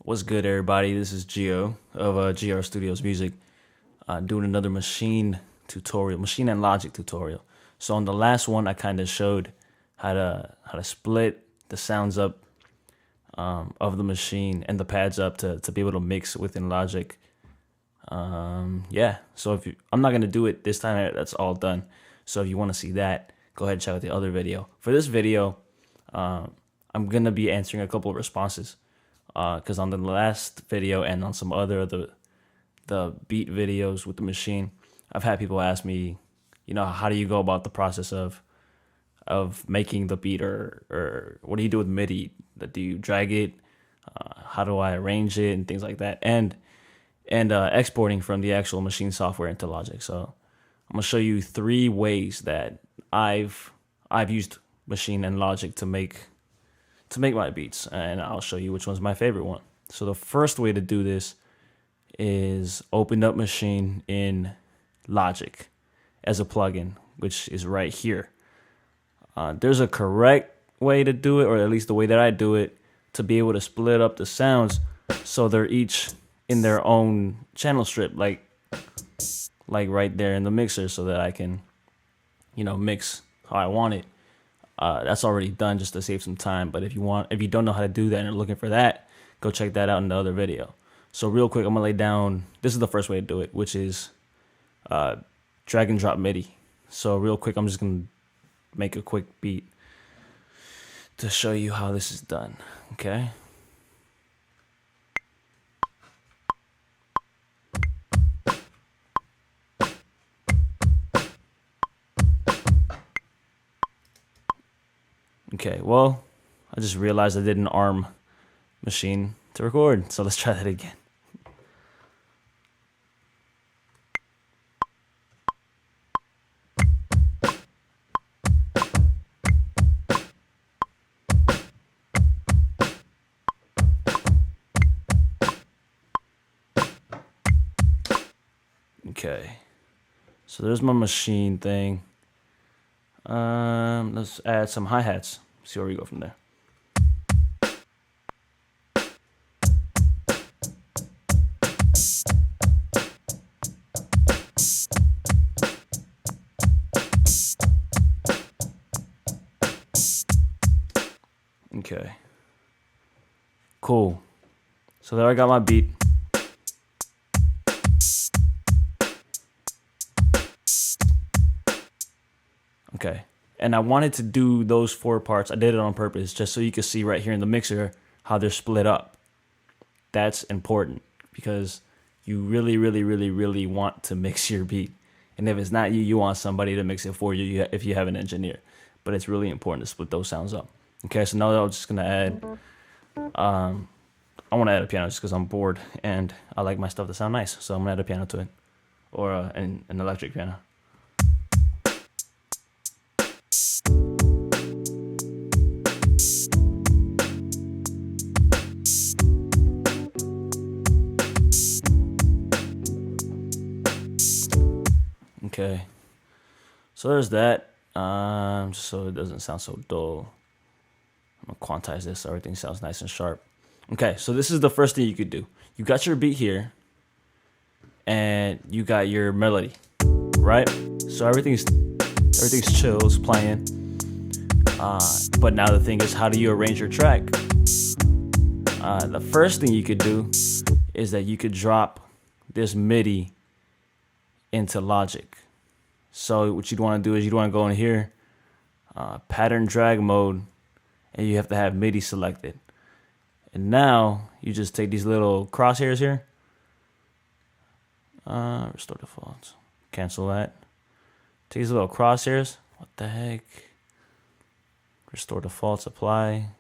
What's good, everybody? This is Gio of GR Studios Music, doing another machine tutorial, machine and logic tutorial. So on the last one, I kind of showed how to split the sounds up of the machine and the pads up to be able to mix within Logic. Yeah. So I'm not gonna do it this time. That's all done. So if you want to see that, go ahead and check out the other video. For this video, I'm gonna be answering a couple of responses because on the last video and on some other of the beat videos with the machine, I've had people ask me, how do you go about the process of making the beat, or what do you do with MIDI? Do you drag it? How do I arrange it and things like that? And exporting from the actual machine software into Logic. So I'm gonna show you 3 ways that I've used Machine and Logic to make my beats, and I'll show you which one's my favorite one. So the first way to do this is open up Machine in Logic as a plugin, which is right here. There's a correct way to do it, or at least the way that I do it, to be able to split up the sounds so they're each in their own channel strip, like right there in the mixer, so that I can, mix how I want it. That's already done just to save some time. But if you don't know how to do that and are looking for that, go check that out in the other video. So real quick, I'm gonna lay down. This is the first way to do it, which is drag and drop MIDI. So real quick, I'm just gonna make a quick beat to show you how this is done. Okay. Okay, well, I just realized I didn't arm Machine to record, so let's try that again. Okay, so there's my Machine thing. Let's add some hi-hats. See where we go from there. Okay. Cool. So there I got my beat. Okay. And I wanted to do those 4 parts. I did it on purpose just so you can see right here in the mixer how they're split up. That's important because you really, really, really, really want to mix your beat. And if it's not you, you want somebody to mix it for you if you have an engineer. But it's really important to split those sounds up. Okay, so now I'm just going to add, I want to add a piano just because I'm bored and I like my stuff to sound nice. So I'm going to add a piano to it, or an electric piano. Okay, so there's that. Just so it doesn't sound so dull, I'm gonna quantize this so everything sounds nice and sharp. Okay, so this is the first thing you could do. You got your beat here, and you got your melody, right? So everything's chill, it's playing. But now the thing is, how do you arrange your track? The first thing you could do is that you could drop this MIDI into Logic. So what you'd want to do is you'd want to go in here, pattern drag mode, and you have to have MIDI selected. And now you just take these little crosshairs here, restore defaults, cancel that. Take these little crosshairs. What the heck? Restore defaults, apply.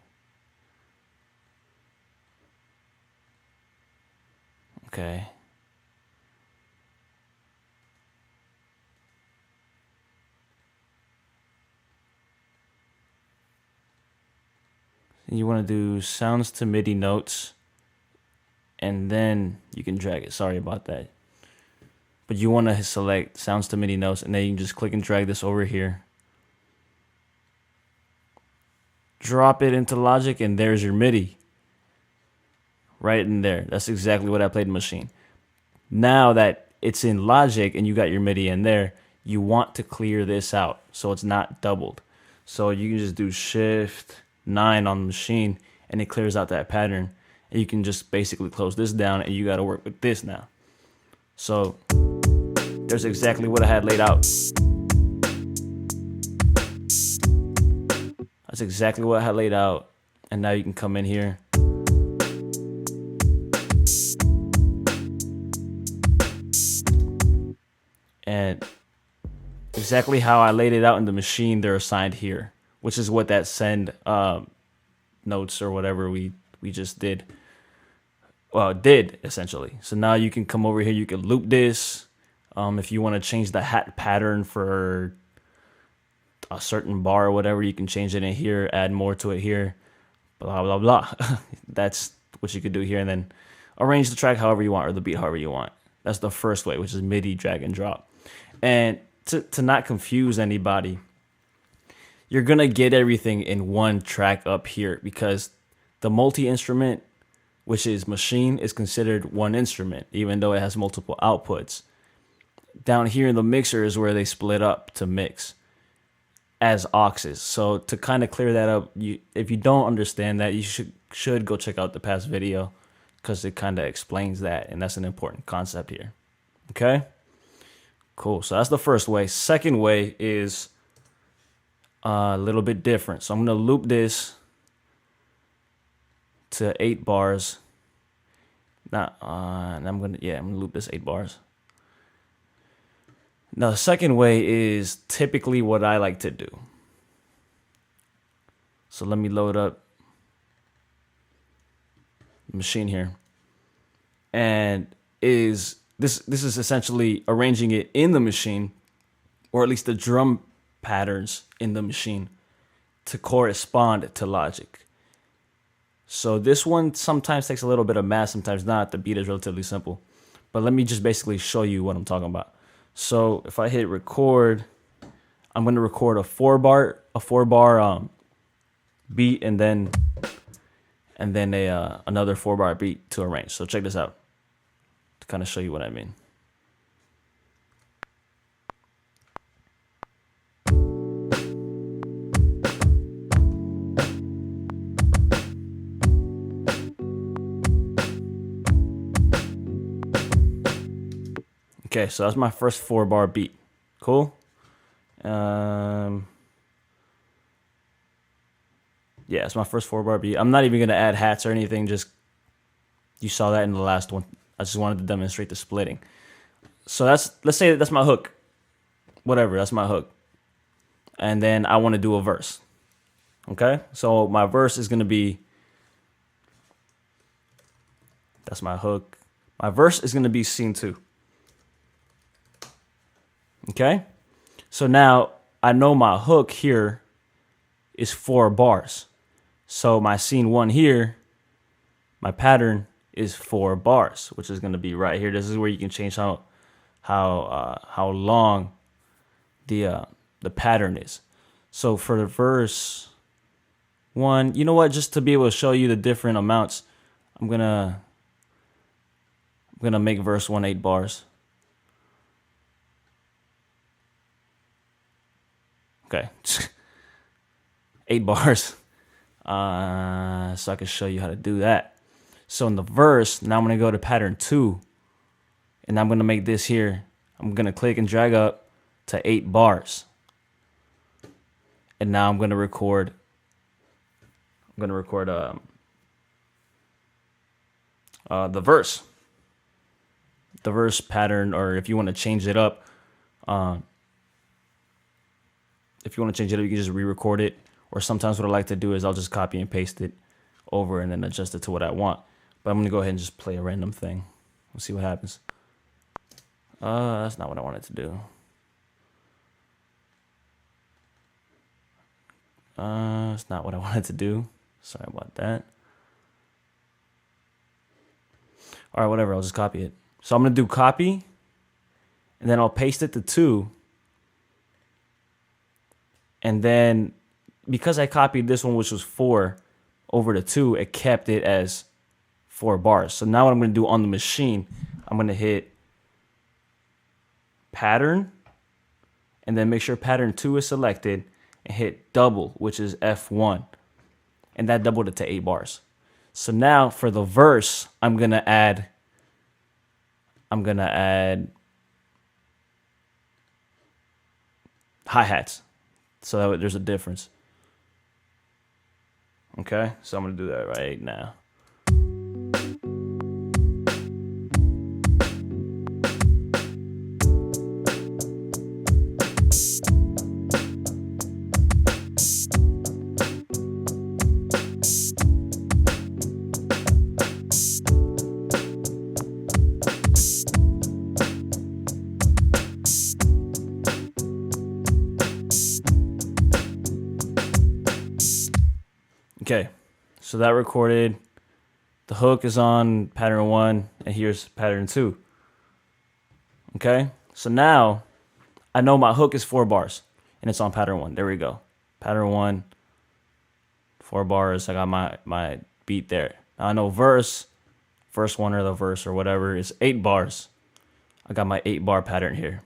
Okay. You want to do sounds to MIDI notes, and then you can drag it. Sorry about that. But you want to select sounds to MIDI notes, and then you can just click and drag this over here. Drop it into Logic, and there's your MIDI. right in there. That's exactly what I played in Maschine. Now that it's in Logic and you got your MIDI in there, you want to clear this out so it's not doubled. So you can just do Shift 9 on the Maschine and it clears out that pattern. And you can just basically close this down and you got to work with this now. So there's exactly what I had laid out. That's exactly what I had laid out. And now you can come in here. And exactly how I laid it out in the Maschine, they're assigned here, which is what that send notes or whatever we just did. Well, it did essentially. So now you can come over here, you can loop this. If you want to change the hat pattern for a certain bar or whatever, you can change it in here, add more to it here, blah, blah, blah. That's what you could do here. And then arrange the track however you want or the beat however you want. That's the first way, which is MIDI drag and drop. And to not confuse anybody, you're going to get everything in one track up here because the multi-instrument, which is Maschine, is considered one instrument, even though it has multiple outputs. Down here in the mixer is where they split up to mix as auxes. So to kind of clear that up, if you don't understand that, you should go check out the past video because it kind of explains that, and that's an important concept here. Okay? Cool. So that's the first way. Second way is a little bit different. So I'm going to loop this to 8 bars. And I'm gonna loop this 8 bars. Now the second way is typically what I like to do. So let me load up the Maschine here. And this is essentially arranging it in the Maschine, or at least the drum patterns in the Maschine, to correspond to Logic. So this one sometimes takes a little bit of math, sometimes not. The beat is relatively simple. But let me just basically show you what I'm talking about. So if I hit record, I'm going to record a 4-bar beat and then another 4-bar beat to arrange. So check this out to kind of show you what I mean. Okay, so that's my first 4-bar beat. Cool. Yeah, it's my first 4-bar beat. I'm not even gonna add hats or anything. Just you saw that in the last one. I just wanted to demonstrate the splitting. So let's say that's my hook. Whatever, that's my hook. And then I want to do a verse. Okay, so my verse is gonna be. That's my hook. My verse is gonna be scene 2. Okay, so now I know my hook here is 4 bars. So my scene 1 here, my pattern is 4 bars, which is going to be right here. This is where you can change how long the pattern is. So for the verse 1, you know what? Just to be able to show you the different amounts, I'm gonna make verse 1 8 bars. Okay, 8 bars. So I can show you how to do that. So in the verse, now I'm going to go to pattern 2. And I'm going to make this here. I'm going to click and drag up to 8 bars. And now I'm going to record. The verse. The verse pattern, or if you want to change it up, you can just re-record it. Or sometimes what I like to do is I'll just copy and paste it over and then adjust it to what I want. But I'm going to go ahead and just play a random thing. We'll see what happens. That's not what I wanted to do. That's not what I wanted to do. Sorry about that. All right, whatever. I'll just copy it. So I'm going to do copy. And then I'll paste it to 2. And then because I copied this one, which was 4, over to 2, it kept it as 4 bars. So now what I'm going to do on the machine, I'm going to hit pattern, and then make sure pattern 2 is selected, and hit double, which is F1. And that doubled it to 8 bars. So now for the verse, I'm gonna add hi-hats. So that there's a difference. Okay, so I'm gonna do that right now. Okay, so that recorded. The hook is on pattern 1, and here's pattern 2. Okay, so now I know my hook is 4 bars, and it's on pattern 1. There we go. Pattern 1, 4 bars. I got my beat there. Now I know verse 1 or the verse or whatever is 8 bars. I got my 8 bar pattern here.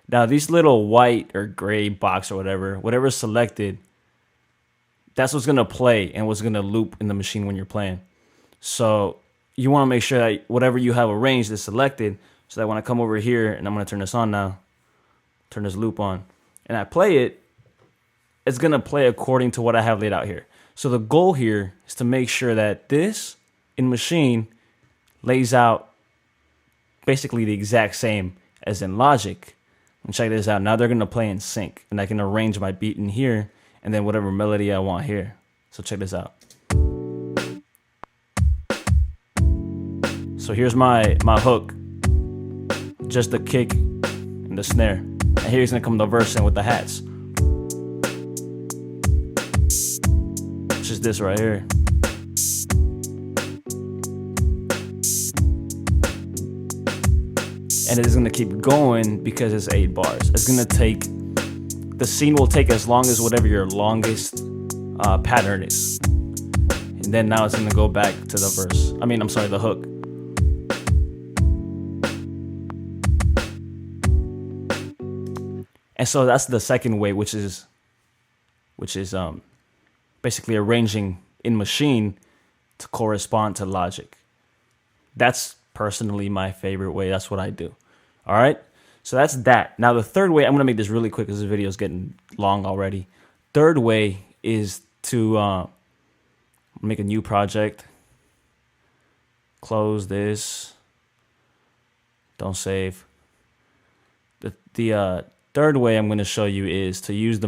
Now these little white or gray box or whatever's selected, that's what's going to play and what's going to loop in the machine when you're playing. So you want to make sure that whatever you have arranged is selected, so that when I come over here, and I'm going to turn this on now, turn this loop on, and I play it, it's going to play according to what I have laid out here. So the goal here is to make sure that this in Maschine lays out basically the exact same as in Logic. And check this out. Now they're going to play in sync, and I can arrange my beat in here and then whatever melody I want here. So check this out. So here's my hook, just the kick and the snare. And here's gonna come the verse in with the hats, which is this right here. And it's gonna keep going because it's 8 bars. It's gonna take, the scene will take as long as whatever your longest pattern is. And then now it's gonna go back to the verse. The hook. And so that's the second way, which is basically arranging in Maschine to correspond to Logic. That's personally my favorite way. That's what I do. All right. So that's that. Now the third way, I'm gonna make this really quick because this video is getting long already. Third way is to make a new project. Close this. Don't save. The third way I'm going to show you is to use the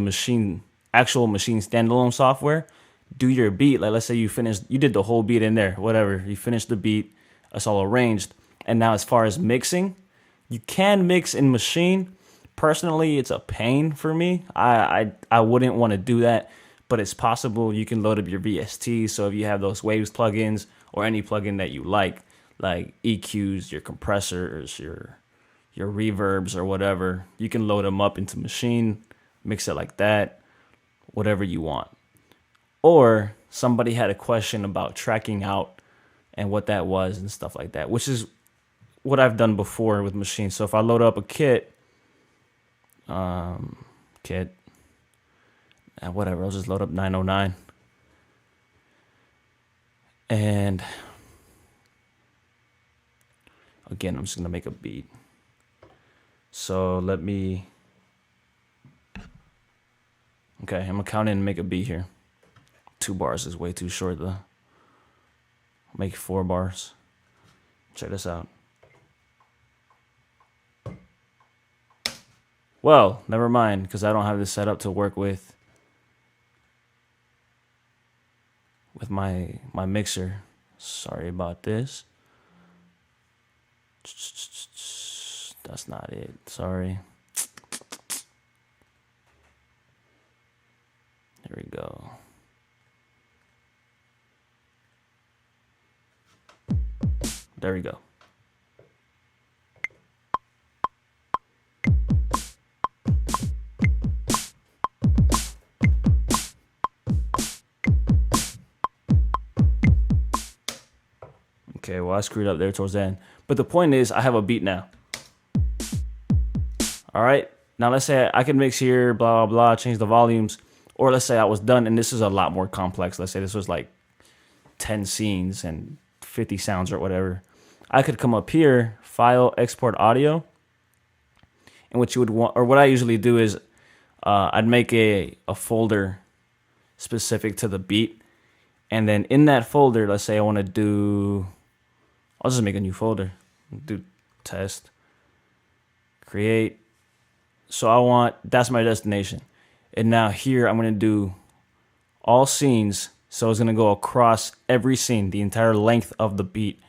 actual Maschine standalone software. Do your beat. Like, let's say you did the whole beat in there, whatever. You finished the beat, it's all arranged. And now as far as mixing, you can mix in Maschine. Personally, it's a pain for me. I wouldn't want to do that, but it's possible. You can load up your VST. So if you have those Waves plugins or any plugin that you like EQs, your compressors, your reverbs or whatever, you can load them up into Maschine, mix it like that, whatever you want. Or somebody had a question about tracking out and what that was and stuff like that, which is what I've done before with Maschine. So if I load up a kit, whatever, I'll just load up 909. And again, I'm just going to make a beat. So I'm gonna count in and make a beat here. 2 bars is way too short though. Make 4 bars. Check this out. Well, never mind, because I don't have this set up to work with my mixer. Sorry about this. That's not it. Sorry. There we go. There we go. Okay, well, I screwed up there towards the end. But the point is, I have a beat now. All right. Now, let's say I can mix here, blah, blah, blah, change the volumes. Or let's say I was done, and this is a lot more complex. Let's say this was like 10 scenes and 50 sounds or whatever. I could come up here, File, Export Audio. And what you would want, or what I usually do is I'd make a folder specific to the beat. And then in that folder, let's say I want to do, I'll just make a new folder. Do test, create. So I want, that's my destination. And now here I'm going to do all scenes. So it's going to go across every scene, the entire length of the beat.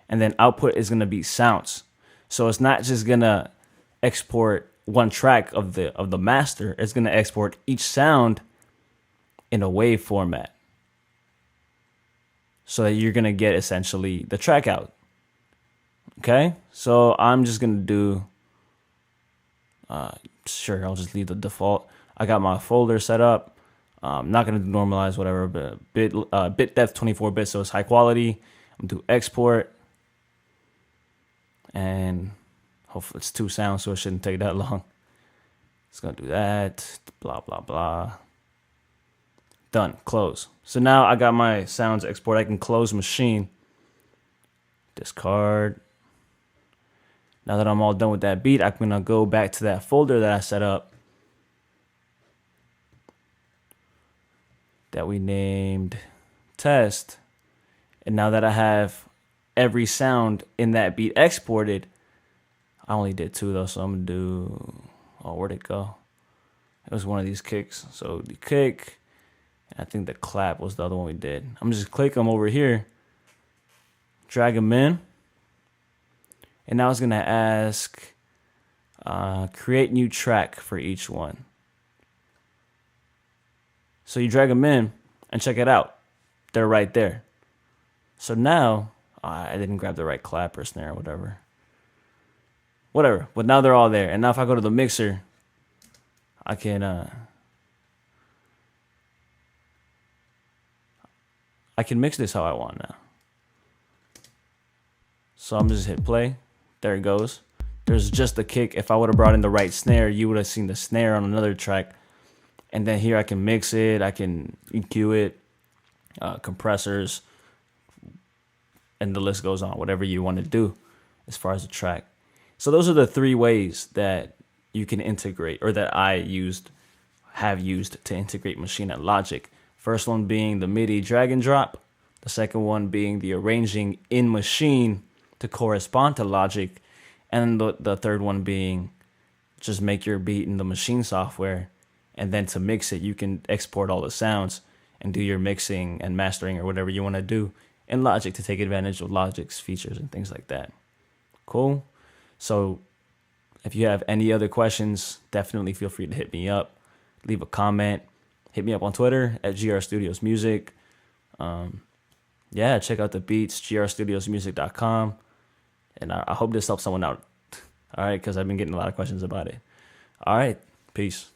And then output is going to be sounds. So it's not just going to export one track of the master. It's going to export each sound in a wave format. So that you're going to get essentially the track out. Okay? So I'm just going to do, sure, I'll just leave the default. I got my folder set up. I'm not going to normalize whatever, but bit depth 24 bits, so it's high quality. I'm going to do export. And hopefully it's 2 sounds, so it shouldn't take that long. It's going to do that, blah, blah, blah. Done, close. So now I got my sounds export. I can close Maschine. Discard. Now that I'm all done with that beat, I'm going to go back to that folder that I set up that we named test. And now that I have every sound in that beat exported, I only did 2 though, so I'm going to do, oh, where'd it go? It was one of these kicks. So the kick, I think the clap was the other one we did. I'm just click them over here, drag them in. And now it's going to ask, create new track for each one. So you drag them in and check it out. They're right there. So now, I didn't grab the right clap or snare or whatever. Whatever, but now they're all there. And now if I go to the mixer, I can mix this how I want now. So I'm just hit play. There it goes. There's just the kick. If I would have brought in the right snare, you would have seen the snare on another track. And then here I can mix it. I can EQ it, compressors, and the list goes on. Whatever you want to do as far as the track. So those are the 3 ways that you can integrate, or that I have used to integrate Maschine and Logic. First one being the MIDI drag and drop. The second one being the arranging in Maschine to correspond to Logic. And the third one being just make your beat in the Maschine software. And then to mix it, you can export all the sounds and do your mixing and mastering or whatever you want to do in Logic to take advantage of Logic's features and things like that. Cool? So if you have any other questions, definitely feel free to hit me up. Leave a comment. Hit me up on Twitter at GR Studios Music. Yeah, check out the beats, grstudiosmusic.com. And I hope this helps someone out. All right, because I've been getting a lot of questions about it. All right, peace.